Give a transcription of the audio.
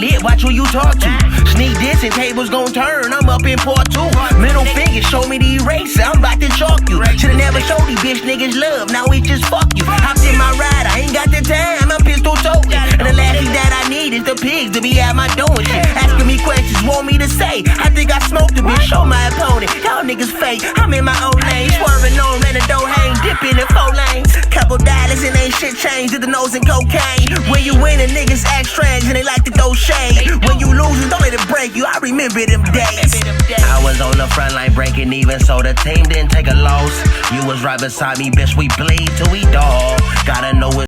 lit, watch who you talk to. Sneak this and tables gon' turn, I'm up in part 2. Middle finger, show me the eraser, I'm about to chalk you. Shoulda never showed these bitch niggas love, now we just fuck you. Hopped in my ride, I ain't got the time, I'm pistol toting. And the last thing that I need is the pigs to be at my door and shit. Asking me questions, want me to say, I think I smoked a bitch, show my opponent. Y'all niggas fake, I'm in my own lane. Swerving on, man, the dough hang, dipping in 4 lanes. Couple dollars and ain't shit changed, did the nose and cocaine. When you win, niggas act strange and they like to throw shade. When you losing, don't let it break you, I remember them days. I was on the front line breaking even, so the team didn't take a loss. You was right beside me, bitch, we bleed till we dog. Gotta know it.